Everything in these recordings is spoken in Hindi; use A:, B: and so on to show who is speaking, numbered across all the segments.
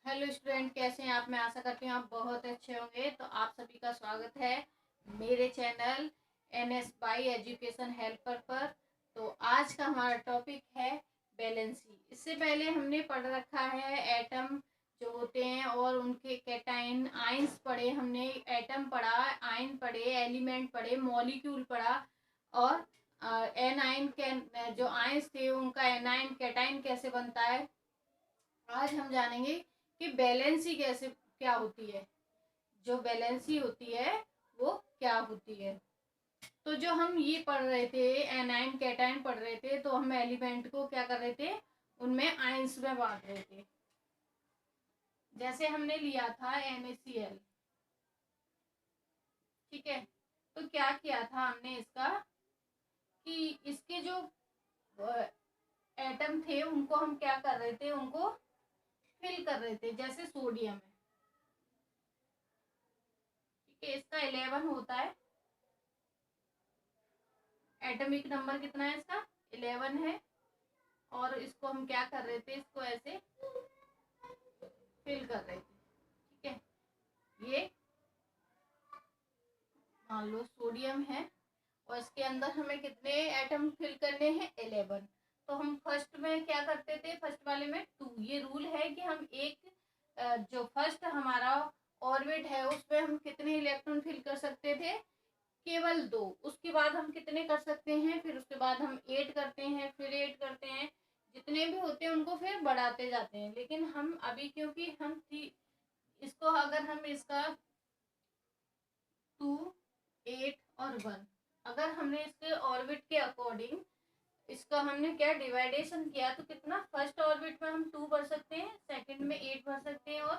A: हेलो स्टूडेंट, कैसे हैं आप। मैं आशा करती हूँ आप बहुत अच्छे होंगे। तो आप सभी का स्वागत है मेरे channel NS by education helper पर। तो आज का हमारा टॉपिक है वैलेंसी। इससे पहले हमने पढ़ रखा है एटम जो होते हैं और उनके कैटाइन आयंस पढ़े हमने। एटम पढ़ा, आयन पढ़े, एलिमेंट पढ़े, मॉलिक्यूल पढ़ा और एनाइन के जो आयंस थे उनका एनाइन कैटाइन कैसे बनता है। आज हम जानेंगे कि बैलेंसी कैसे क्या होती है। जो बैलेंसी होती है वो क्या होती है। तो जो हम ये पढ़ रहे थे एनाइन कैटाइन पढ़ रहे थे, तो हम एलिमेंट को क्या कर रहे थे, उनमें आयंस में बांट रहे थे। जैसे हमने लिया था NaCl, ठीक है। तो क्या किया था हमने इसका कि इसके जो एटम थे उनको हम क्या कर रहे थे, उनको फिल कर रहे थे। जैसे सोडियम है, ठीक है, इसका 11 होता है। एटॉमिक नंबर कितना है इसका, 11 है। और इसको हम क्या कर रहे थे, इसको ऐसे फिल कर रहे थे, ठीक है। ये मान लो सोडियम है और इसके अंदर हमें कितने एटम फिल करने हैं, 11। तो हम फर्स्ट में क्या करते थे, फर्स्ट वाले में 2। ये रूल है कि हम एक जो फर्स्ट हमारा ऑर्बिट है उसमें हम कितने इलेक्ट्रॉन फिल कर सकते थे, केवल 2। उसके बाद हम कितने कर सकते हैं, फिर उसके बाद हम 8 करते हैं, फिर 8 करते हैं। जितने भी होते हैं उनको फिर बढ़ाते जाते हैं। लेकिन हम अभी क्योंकि हम इसको अगर हम इसका 2, 8 और 1 अगर हमने इसके ऑर्बिट के अकॉर्डिंग इसका हमने क्या डिवाइडेशन किया, तो कितना, फर्स्ट ऑर्बिट में हम 2 भर सकते हैं, सेकंड में 8 भर सकते हैं और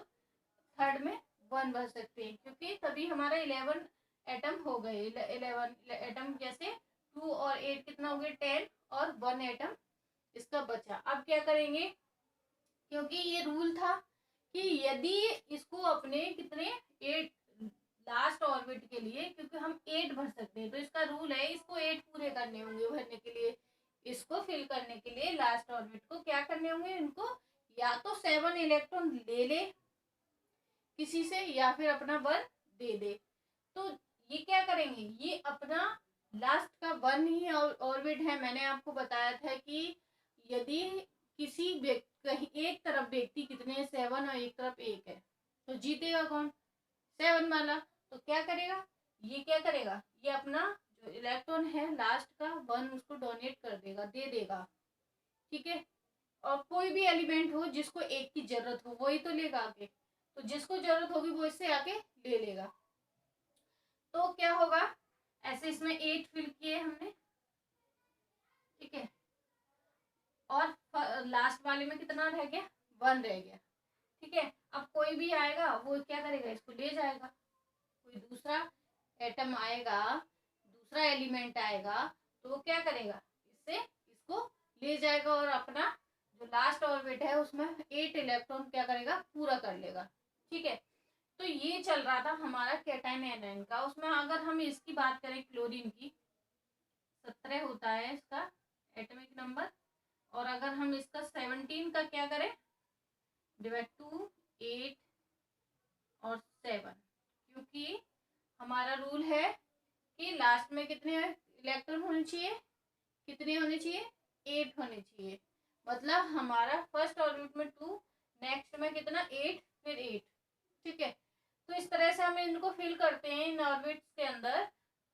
A: थर्ड में 1 भर सकते हैं। क्योंकि तभी हमारा 11 एटम हो गए। 11 एटम जैसे 2 और 8 कितना हो गया, 10 और 1 एटम इसका बचा। अब क्या करेंगे, क्योंकि ये रूल था कि यदि इसको अपने कितने 8 लास्ट ऑर्बिट के लिए, क्योंकि हम 8 भर सकते हैं, तो इसका रूल है इसको 8 पूरे करने होंगे भरने के लिए। इसको फिल करने के लिए लास्ट ऑर्बिट को क्या करने होंगे, इनको या तो 7 इलेक्ट्रॉन ले ले किसी से या फिर अपना 1 दे दे। तो ये क्या करेंगे, ये अपना लास्ट का 1 ही ऑर्बिट है। मैंने आपको बताया था कि यदि किसी कहीं एक तरफ व्यक्ति कितने 7 और एक तरफ 1 है, तो जीतेगा कौन, 7 वाला। तो क्या करेगा, ये क्या करेगा, ये अपना जो इलेक्ट्रॉन है लास्ट का 1 उसको डोनेट कर देगा, दे देगा, ठीक है। और कोई भी एलिमेंट हो जिसको 1 की जरूरत हो वही तो लेगा आके। तो जिसको जरूरत होगी वो इससे आके ले लेगा। तो क्या होगा, ऐसे इसमें 8 फिल किए हमने, ठीक है। और लास्ट वाले में कितना रह गया, 1 रह गया, ठीक है। अब कोई भी आएगा वो क्या करेगा, इसको ले जाएगा। कोई दूसरा एटम आएगा, दूसरा एलिमेंट आएगा, तो वो क्या करेगा, इससे इसको ले जाएगा और अपना जो लास्ट ऑर्बिट है उसमें 8 इलेक्ट्रॉन क्या करेगा, पूरा कर लेगा, ठीक है। तो ये चल रहा था हमारा कैटाइन एनाइन का। उसमें अगर हम इसकी बात करें क्लोरीन की, 17 होता है इसका एटॉमिक नंबर। और अगर हम इसका 17 का क्या करें, डिवाइड 2, 8 और 7, क्योंकि हमारा रूल है कि लास्ट में कितने इलेक्ट्रॉन होने चाहिए, कितने होने चाहिए, 8 होने चाहिए। मतलब हमारा फर्स्ट ऑर्बिट में 2, नेक्स्ट में कितना, 8, फिर 8, ठीक है। तो इस तरह से हम इनको फिल करते हैं इन ऑर्बिट्स के अंदर।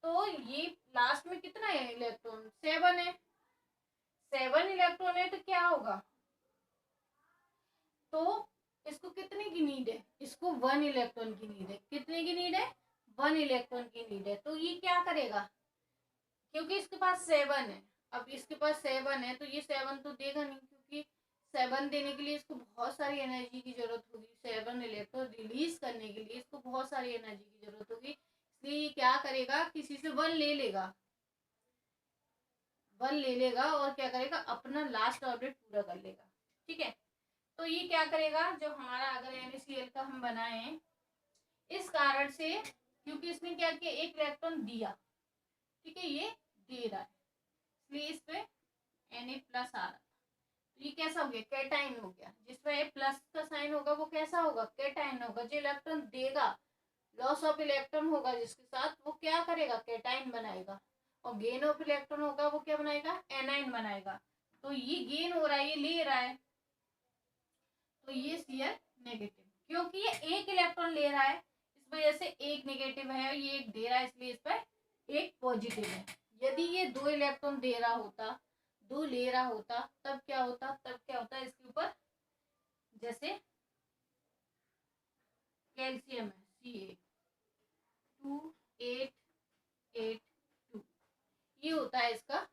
A: तो ये लास्ट में कितना है इलेक्ट्रॉन, 7 है। 7 इलेक्ट्रॉन है तो क्या होगा, तो इसको कितने की नीड है, इसको 1 इलेक्ट्रॉन की नीड है। कितने की नीड है, 1 इलेक्ट्रॉन की नीड है। तो ये क्या करेगा, क्योंकि इसके पास 7 है, अब इसके पास 7 है तो ये 7 तो देगा नहीं, क्योंकि 7 देने के लिए इसको बहुत सारी एनर्जी की जरूरत होगी। 7 इलेक्ट्रॉन रिलीज करने के लिए इसको बहुत सारी एनर्जी की जरूरत होगी। इसलिए ये क्या करेगा, किसी से 1 ले लेगा, 1 ले लेगा और क्या करेगा, अपना लास्ट ऑर्बिट पूरा कर लेगा, ठीक है। तो ये क्या करेगा, जो हमारा अगर NaCl का हम बनाए, इस कारण से क्योंकि इसने क्या किया, एक इलेक्ट्रॉन दिया, ठीक है, ये दे रहा है, इसलिए इस पे Na+ आ रहा है। तो ये कैसा हो गया, कैटाइन हो गया। जिसमें प्लस का साइन होगा वो कैसा होगा, कैटाइन होगा। जो इलेक्ट्रॉन देगा, लॉस ऑफ इलेक्ट्रॉन होगा जिसके साथ, वो क्या करेगा, कैटाइन बनाएगा। और गेन ऑफ इलेक्ट्रॉन होगा वो क्या बनाएगा, एनाइन बनाएगा। तो ये गेन हो रहा है, ये ले रहा है, तो ये Cl नेगेटिव, क्योंकि ये एक इलेक्ट्रॉन ले रहा है इस वजह से एक नेगेटिव है, ये एक दे रहा है इसलिए इस पर एक पॉजिटिव है। यदि ये 2 इलेक्ट्रॉन दे रहा होता, 2 ले रहा होता, तब क्या होता, इसके ऊपर जैसे कैल्शियम है Ca288 ये होता है इसका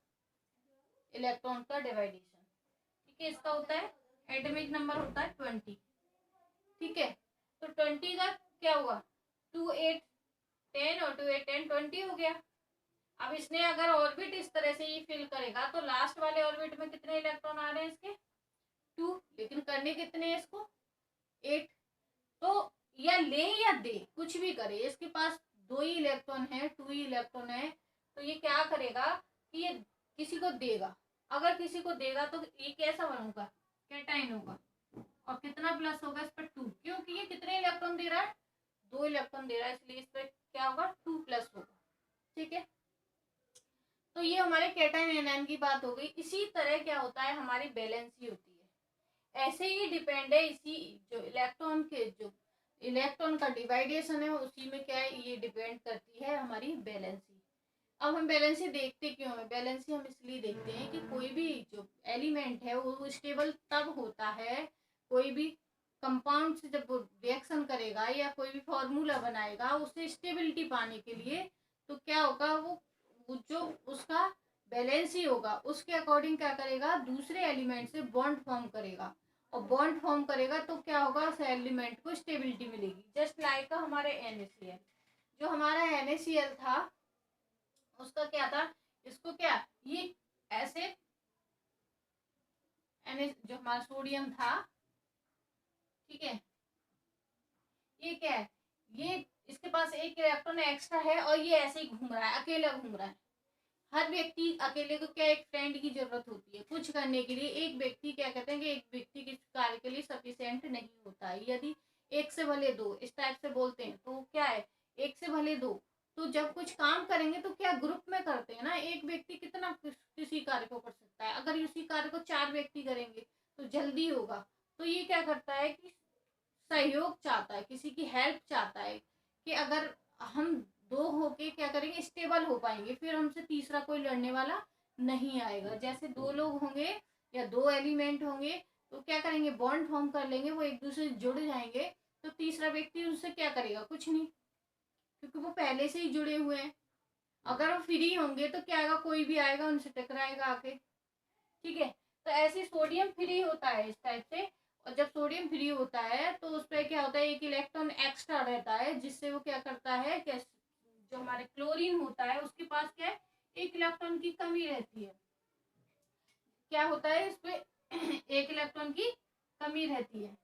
A: इलेक्ट्रॉन का डिवाइडेशन। ठीक है, इसका होता है एटॉमिक नंबर होता है 20। ठीक है, तो 20 का क्या हुआ, 2 8 10 और 2 8 10 20 हो गया। अब इसने अगर ऑर्बिट इस तरह से ये फिल करेगा तो लास्ट वाले ऑर्बिट में कितने इलेक्ट्रॉन आ रहे हैं इसके, 2, लेकिन करने कितने हैं इसको, 8। तो या ले या दे, कुछ भी करे, इसके पास 2 ही इलेक्ट्रॉन है, 2 ही इलेक्ट्रॉन है, तो ये क्या करेगा कि ये किसी को देगा। अगर किसी को देगा तो ये कैसा बनूंगा, कैटाइन होगा। और कितना प्लस होगा इस पर, 2, क्योंकि ये कितने इलेक्ट्रॉन दे रहा है, 2 इलेक्ट्रॉन दे रहा है, इसलिए इस पर क्या होगा, 2 प्लस होगा। ठीक है, तो ये हमारे कैटाइन एनायन की बात हो गई। इसी तरह क्या होता है, हमारी बैलेंसी होती है, ऐसे ही डिपेंड है, इसी जो इलेक्ट्रॉन के जो इलेक्ट्रॉन का डिवाइडेशन है उसी में क्या है, ये डिपेंड करती है हमारी बैलेंसी। अब हम बैलेंसी देखते क्यों है, बैलेंसी हम इसलिए देखते हैं कि कोई भी जो एलिमेंट है वो स्टेबल तब होता है, कोई भी कंपाउंड से जब वो रिएक्शन करेगा या कोई भी फॉर्मूला बनाएगा उससे स्टेबिलिटी पाने के लिए, तो क्या होगा, वो जो उसका बैलेंस ही होगा उसके अकॉर्डिंग क्या करेगा, दूसरे एलिमेंट से बॉन्ड फॉर्म करेगा। और बॉन्ड फॉर्म करेगा तो क्या होगा, उस एलिमेंट को स्टेबिलिटी मिलेगी। जस्ट लाइक हमारे NaCl, जो हमारा NaCl था उसका क्या था, इसको क्या, ये ऐसे जो हमारा सोडियम था, ठीक है, ये क्या है, ये इसके पास एक इलेक्ट्रॉन एक्स्ट्रा है और ये ऐसे ही घूम रहा है, अकेला घूम रहा है। हर व्यक्ति अकेले को क्या, एक फ्रेंड की जरूरत होती है कुछ करने के लिए। एक व्यक्ति क्या कहते हैं कि एक व्यक्ति किस कार्य के लिए सफिशिएंट नहीं होता है, यदि एक से भले दो इस टाइप से बोलते हैं तो क्या है, एक से भले दो। तो जब कुछ काम करेंगे तो क्या ग्रुप में करते हैं ना, एक व्यक्ति कितना किसी कार्य को कर सकता है, अगर उसी कार्य को 4 व्यक्ति करेंगे तो जल्दी होगा। तो ये क्या करता है कि सहयोग चाहता है, किसी की हेल्प चाहता है कि अगर हम 2 होके क्या करेंगे, स्टेबल हो पाएंगे, फिर हमसे तीसरा कोई लड़ने वाला नहीं आएगा। जैसे 2 लोग होंगे या 2 एलिमेंट होंगे तो क्या करेंगे, बॉन्ड फॉर्म कर लेंगे, वो एक दूसरे से जुड़ जाएंगे, तो तीसरा व्यक्ति उनसे क्या करेगा, कुछ नहीं, क्योंकि वो पहले से ही जुड़े हुए हैं। अगर वो फ्री होंगे तो क्या आएगा, कोई भी आएगा उनसे टकराएगा आके। ठीक है, तो ऐसे सोडियम फ्री होता है इस टाइप से। और जब सोडियम फ्री होता है तो उस पर क्या होता है, एक इलेक्ट्रॉन एक्स्ट्रा रहता है, जिससे वो क्या करता है, जो हमारे क्लोरीन होता है उसके पास क्या है, एक इलेक्ट्रॉन की कमी रहती है। क्या होता है, इस पे एक इलेक्ट्रॉन की कमी रहती है।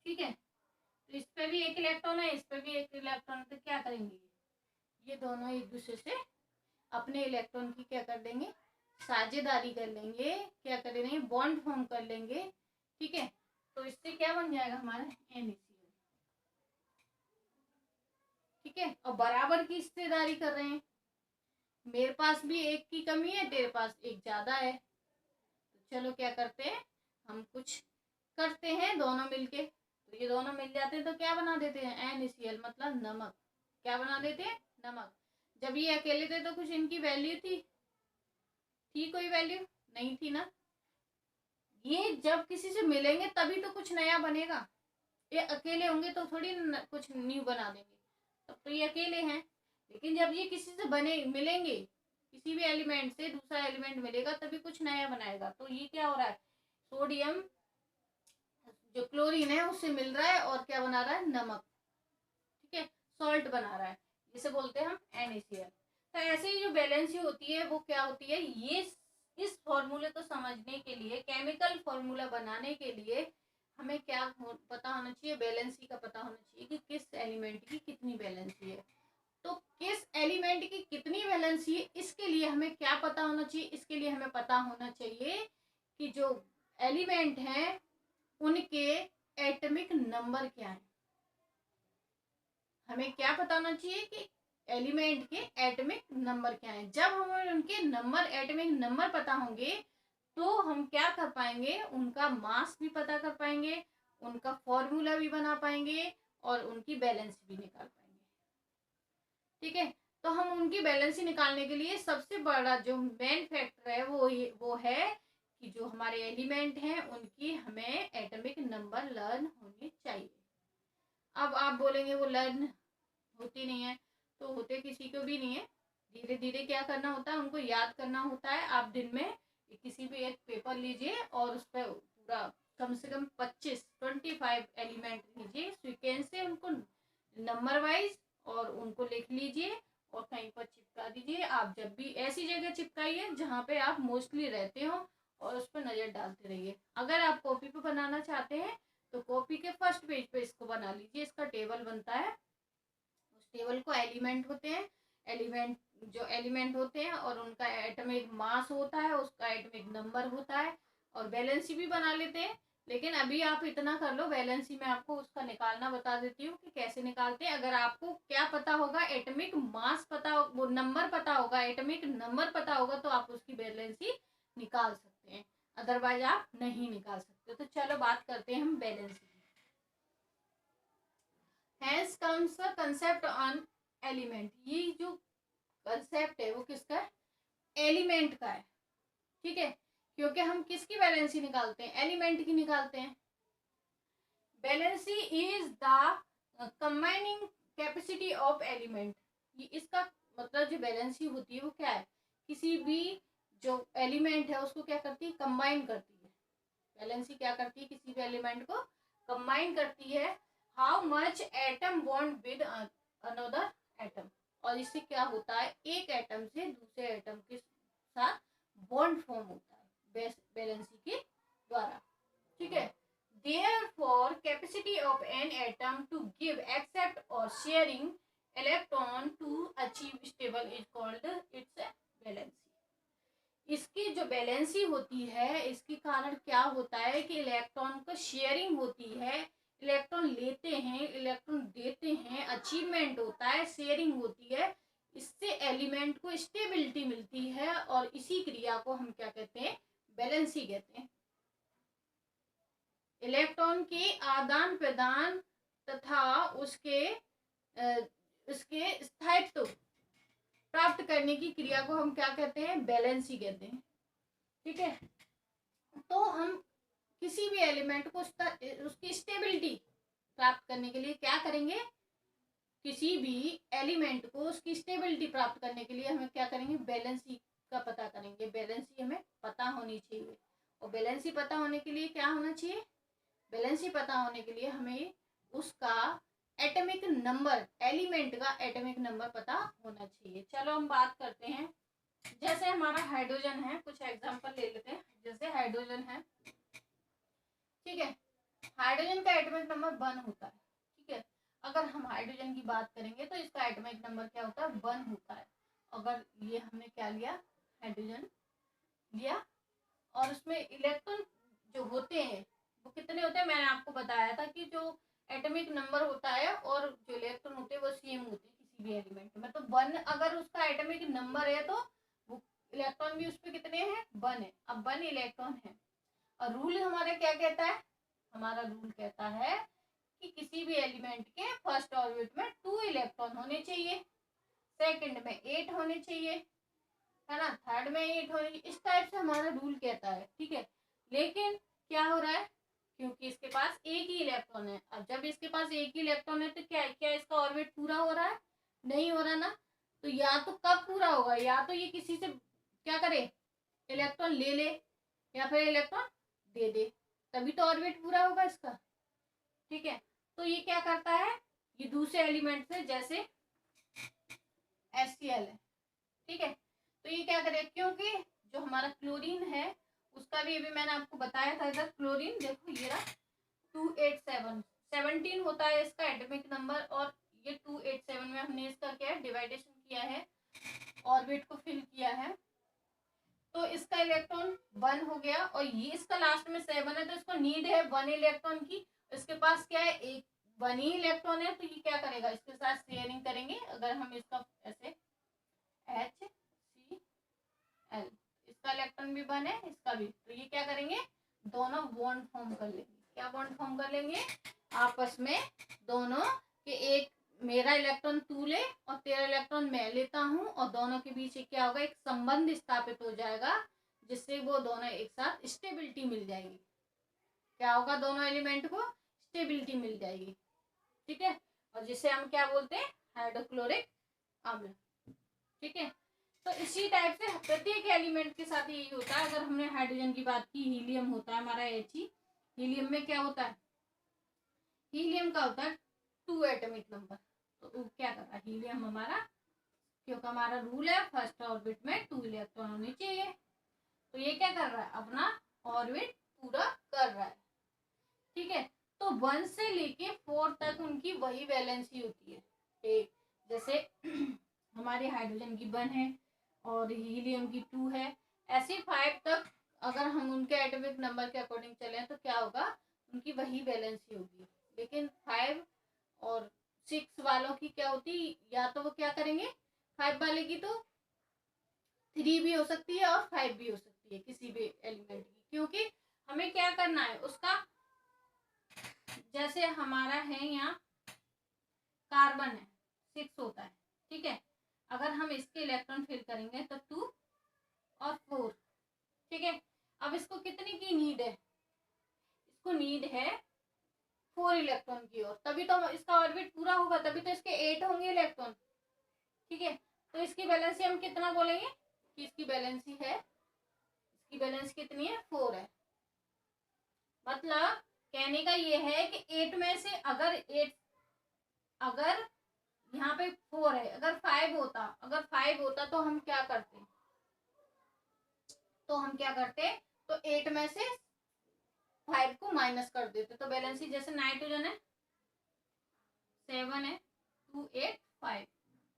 A: ठीक है, तो इस पे भी एक इलेक्ट्रॉन है, इस पे भी एक इलेक्ट्रॉन, तो क्या करेंगे, ये दोनों एक दूसरे से अपने इलेक्ट्रॉन की क्या कर देंगे, साझेदारी कर लेंगे, क्या कर लेंगे, बॉन्ड फॉर्म कर लेंगे। ठीक है, तो इससे क्या बन जाएगा हमारा NaCl। ठीक है, और बराबर की हिस्सेदारी कर रहे हैं, मेरे पास भी एक की कमी है, तेरे पास एक ज्यादा है, तो चलो क्या करते हैं, हम कुछ करते हैं दोनों मिलके। तो ये दोनों मिल जाते हैं तो क्या बना देते हैं, NaCl मतलब नमक। क्या बना देते हैं, नमक। जब ये अकेले थे तो कुछ इनकी वैल्यू थी कोई वैल्यू नहीं थी ना। ये जब किसी से मिलेंगे तभी तो कुछ नया बनेगा, ये अकेले होंगे तो थोड़ी कुछ न्यू बना देंगे, तब तो ये अकेले हैं। लेकिन जब ये किसी से बने मिलेंगे, किसी भी एलिमेंट से दूसरा एलिमेंट मिलेगा तभी कुछ नया बनाएगा। तो ये क्या हो रहा है, सोडियम जो क्लोरीन है उससे मिल रहा है और क्या बना रहा है, नमक। ठीक है, सॉल्ट बना रहा है, जिसे बोलते हैं हम NaCl। तो ऐसे ही जो बैलेंसी होती है वो क्या होती है, ये इस फॉर्मूले को समझने के लिए, केमिकल फॉर्मूला बनाने के लिए हमें क्या पता होना चाहिए, बैलेंसी का पता होना चाहिए कि किस एलिमेंट की कितनी बैलेंसी है। तो किस एलिमेंट की कितनी बैलेंसी है इसके लिए हमें क्या पता होना चाहिए, इसके लिए हमें पता होना चाहिए कि जो एलिमेंट हैं उनके एटॉमिक नंबर क्या है। हमें क्या बताना चाहिए कि एलिमेंट के एटॉमिक नंबर क्या है। जब हमें उनके नंबर एटॉमिक नंबर पता होंगे तो हम क्या कर पाएंगे, उनका मास भी पता कर पाएंगे, उनका फॉर्मूला भी बना पाएंगे और उनकी बैलेंस भी निकाल पाएंगे। ठीक है, तो हम उनकी बैलेंस निकालने के लिए सबसे बड़ा जो मेन फैक्टर है वो है कि जो हमारे एलिमेंट हैं उनकी हमें एटॉमिक नंबर लर्न होने चाहिए। अब आप बोलेंगे वो लर्न होती नहीं है, तो होते किसी को भी नहीं है। धीरे धीरे क्या करना होता है, उनको याद करना होता है। आप दिन में किसी भी एक पेपर लीजिए और उस पर पूरा कम से कम 25 एलिमेंट लीजिए सीक्वेंस से, उनको नंबर वाइज, और उनको लिख लीजिए और कहीं पर चिपका दीजिए। आप जब भी ऐसी जगह चिपकाइए जहाँ पे आप मोस्टली रहते हो और उस पर नज़र डालते रहिए। अगर आप कॉपी पे बनाना चाहते हैं तो कॉपी के फर्स्ट पेज पे इसको बना लीजिए। इसका टेबल बनता है, उस टेबल को एलिमेंट होते हैं, एलिमेंट होते हैं और उनका एटॉमिक मास होता है, उसका एटॉमिक नंबर होता है, और वैलेंसी भी बना लेते हैं। लेकिन अभी आप इतना कर लो, वैलेंसी में आपको उसका निकालना बता देती हूँ कि कैसे निकालते हैं। अगर आपको क्या पता होगा, एटॉमिक मास पता हो, वो नंबर पता होगा, एटॉमिक नंबर पता होगा, तो आप उसकी वैलेंसी निकाल सकते हैं, अदरवाइज आप नहीं निकाल सकते। तो चलो बात करते हैं हम वैलेंसी की। Hence comes the concept on element. ये जो कंसेप्ट है वो किसका है, एलिमेंट का है। ठीक है, क्योंकि हम किसकी वैलेंसी निकालते हैं, एलिमेंट की निकालते हैं। Valency is the combining capacity of element. ये इसका मतलब जो वैलेंसी होती है वो क्या है, किसी भी जो एलिमेंट है उसको क्या करती है, कंबाइन करती है। वैलेंसी क्या करती है, किसी भी एलिमेंट को कंबाइन करती है। How much atom bond with another atom, और इससे क्या होता है, एक एटम से दूसरे एटम के साथ बॉन्ड फॉर्म होता है वैलेंसी के द्वारा। ठीक है, therefore capacity of an atom to give accept or sharing electron to achieve stable is called its valency। इसकी जो बैलेंसी होती है, इसके कारण क्या होता है कि इलेक्ट्रॉन को शेयरिंग होती है, इलेक्ट्रॉन लेते हैं, इलेक्ट्रॉन देते हैं, अचीवमेंट होता है, शेयरिंग होती है। इससे एलिमेंट को स्टेबिलिटी मिलती है और इसी क्रिया को हम क्या कहते हैं, बैलेंसी कहते हैं। इलेक्ट्रॉन के आदान प्रदान तथा उसके स्थायित्व प्राप्त करने की क्रिया को हम क्या कहते हैं, बैलेंसी कहते हैं। ठीक है, तो हम किसी भी एलिमेंट को उसकी स्टेबिलिटी प्राप्त करने के लिए क्या करेंगे, किसी भी एलिमेंट को उसकी स्टेबिलिटी प्राप्त करने के लिए हमें क्या करेंगे, बैलेंसी का पता करेंगे। बैलेंसी हमें पता होनी चाहिए, और बैलेंसी पता होने के लिए क्या होना चाहिए, बैलेंसी पता होने के लिए हमें उसका एटॉमिक नंबर, एलिमेंट का एटॉमिक नंबर पता होना चाहिए। चलो हम बात करते हैं, जैसे हमारा हाइड्रोजन है, कुछ एग्जांपल ले लेते हैं। जैसे हाइड्रोजन है, ठीक है, हाइड्रोजन का एटॉमिक नंबर 1 होता है। ठीक है, अगर हम हाइड्रोजन की बात करेंगे तो इसका एटॉमिक नंबर क्या होता है, 1 होता है। अगर ये हमने क्या लिया, हाइड्रोजन लिया, और उसमें इलेक्ट्रॉन जो होते हैं वो कितने होते हैं, मैंने आपको बताया था कि जो एटॉमिक नंबर होता है और जो इलेक्ट्रॉन होते हैं वो सेम होते हैं किसी भी एलिमेंट में। तो 1 अगर उसका एटॉमिक नंबर है तो वो इलेक्ट्रॉन भी उस पर कितने हैं, 1 है। अब 1 इलेक्ट्रॉन है, और रूल हमारा क्या कहता है, हमारा रूल कहता है कि किसी भी एलिमेंट के फर्स्ट ऑर्बिट में 2 इलेक्ट्रॉन होने चाहिए, सेकंड में 8 होने चाहिए, है ना, थर्ड में 8 होने चाहिए। इस टाइप से हमारा रूल कहता है। ठीक है, लेकिन क्या हो रहा है, क्योंकि इसके पास एक ही इलेक्ट्रॉन है। अब जब इसके पास एक ही इलेक्ट्रॉन है तो क्या इसका ऑर्बिट पूरा हो रहा है, नहीं हो रहा ना। तो या तो कब पूरा होगा, या तो ये किसी से क्या करे, इलेक्ट्रॉन ले ले, या फिर इलेक्ट्रॉन दे दे, तभी तो ऑर्बिट पूरा होगा इसका। ठीक है, तो ये क्या करता है, ये दूसरे एलिमेंट से, जैसे HCl है, ठीक है, तो ये क्या करे, क्योंकि जो हमारा क्लोरीन है उसका भी अभी मैंने आपको बताया था, इधर क्लोरीन देखो ये रहा 287 17 होता है इसका एटॉमिक नंबर, और ये 287 में हमने इसका क्या है, डिवाइडेशन किया है, ऑर्बिट को फिल किया है। तो इसका इलेक्ट्रॉन 1 हो गया और ये इसका लास्ट में 7 है, तो इसको नीड है 1 इलेक्ट्रॉन की। इसके पास क्या है, एक 1 ही इलेक्ट्रॉन है, तो ये क्या करेगा, इसके साथ शेयरिंग करेंगे। अगर हम इसका ऐसे HCl, इसका इलेक्ट्रॉन भी 1 है, इसका भी, तो ये क्या करेंगे, दोनों बॉन्ड फॉर्म कर लेंगे। क्या बॉन्ड फॉर्म कर लेंगे आपस में दोनों के, एक मेरा इलेक्ट्रॉन तू ले और तेरा इलेक्ट्रॉन मैं लेता हूं, और दोनों के बीच क्या होगा, एक संबंध स्थापित हो जाएगा, जिससे वो दोनों एक साथ स्टेबिलिटी मिल जाएगी। क्या होगा, दोनों एलिमेंट को स्टेबिलिटी मिल जाएगी, ठीक है। और जिसे हम क्या बोलते हैं, हाइड्रोक्लोरिक अम्ल, ठीक है। तो इसी टाइप से प्रत्येक एलिमेंट के साथ यही होता है। अगर हमने हाइड्रोजन की बात की, हीलियम होता है हमारा He, हीलियम में क्या होता है, हीलियम का होता है 2 एटॉमिक नंबर। तो क्या कर रहा है हीलियम हमारा, क्योंकि हमारा रूल है फर्स्ट ऑर्बिट में 2 इलेक्ट्रॉन होने चाहिए, तो ये क्या कर रहा है, अपना ऑर्बिट पूरा कर रहा है, ठीक है। तो 1 से लेके 4 तक उनकी वही वैलेंसी होती है। एक जैसे हमारे हाइड्रोजन की 1 है और हीलियम की 2 है, ऐसे 5 तक अगर हम उनके एटॉमिक नंबर के अकॉर्डिंग चलें तो क्या होगा, उनकी वही वैलेंसी होगी। लेकिन 5 और 6 वालों की क्या होती, या तो वो क्या करेंगे, 5 वाले की तो 3 भी हो सकती है और 5 भी हो सकती है किसी भी एलिमेंट की, क्योंकि हमें क्या करना है उसका, जैसे हमारा है यहाँ कार्बन है 6 होता है, ठीक है। अगर हम इसके इलेक्ट्रॉन फिल करेंगे तो 2 और 4, ठीक है। अब इसको कितने की नीड है, इसको नीड है 4 इलेक्ट्रॉन की, और तभी तो इसका ऑर्बिट पूरा होगा, तभी तो इसके 8 होंगे इलेक्ट्रॉन, ठीक है। तो इसकी बैलेंसी हम कितना बोलेंगे कि इसकी बैलेंसी है, इसकी बैलेंस कितनी है, 4 है। मतलब कहने का ये है कि 8 में से अगर यहाँ पे 4 है, अगर 5 होता तो हम क्या करते, तो 8 में से 5 को माइनस कर देते, तो बैलेंसी जैसे नाइट्रोजन है 7 है 2 8 5,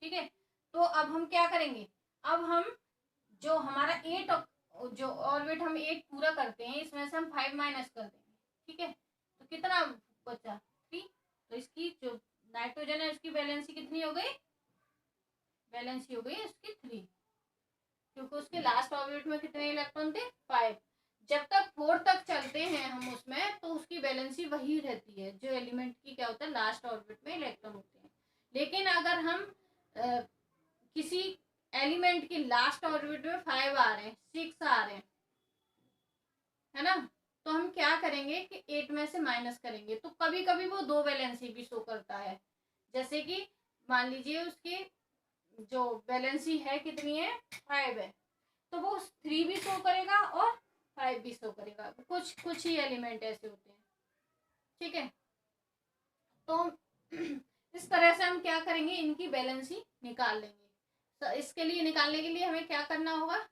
A: ठीक है। तो अब हम क्या करेंगे, अब हम जो हमारा 8 जो ऑर्बिट हम 8 पूरा करते हैं, इसमें से हम 5 माइनस कर देंगे, ठीक है। तो कितना बचा, 3। तो इसकी जो नाइट्रोजन है उसकी बैलेंसी कितनी हो गई, बैलेंसी हो गई इसकी 3, क्योंकि उसके लास्ट ऑर्बिट में कितने इलेक्ट्रॉन थे, 5। जब तक 4 तक चलते हैं हम उसमें, तो उसकी बैलेंसी वही रहती है जो एलिमेंट की क्या होता है, लास्ट ऑर्बिट में इलेक्ट्रॉन होते हैं। लेकिन अगर हम किसी एलिमेंट की लास्ट ऑर्बिट में 5 आ रहे हैं, 6 आ रहे हैं, है ना, तो हम क्या करेंगे कि 8 में से माइनस करेंगे, तो कभी कभी वो 2 वैलेंसी भी शो करता है। जैसे कि मान लीजिए उसकी जो वैलेंसी है कितनी है, 5 है, तो वो 3 भी शो करेगा और 5 भी शो करेगा। कुछ ही एलिमेंट ऐसे होते हैं, ठीक है। तो इस तरह से हम क्या करेंगे, इनकी बैलेंसी निकाल लेंगे। तो इसके लिए निकालने के लिए हमें क्या करना होगा,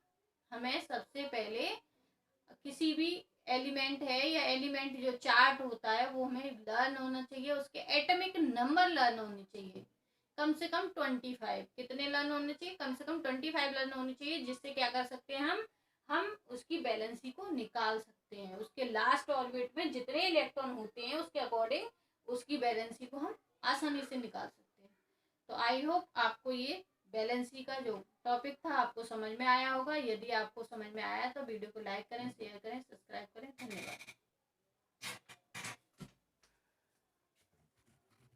A: हमें सबसे पहले किसी भी एलिमेंट है या एलिमेंट जो चार्ट होता है वो हमें लर्न होना चाहिए, उसके एटॉमिक नंबर लर्न होने चाहिए, कम से कम 25। कितने लर्न होने चाहिए, कम से कम 25 लर्न होने चाहिए, जिससे क्या कर सकते हैं हम उसकी बैलेंसी को निकाल सकते हैं। उसके लास्ट ऑर्बिट में जितने इलेक्ट्रॉन होते हैं उसके अकॉर्डिंग उसकी बैलेंसी को हम आसानी से निकाल सकते हैं। तो आई होप आपको ये बैलेंसी का जो टॉपिक था आपको समझ में आया होगा। यदि आपको समझ में आया तो वीडियो को लाइक करें, शेयर करें, सब्सक्राइब करें। धन्यवाद।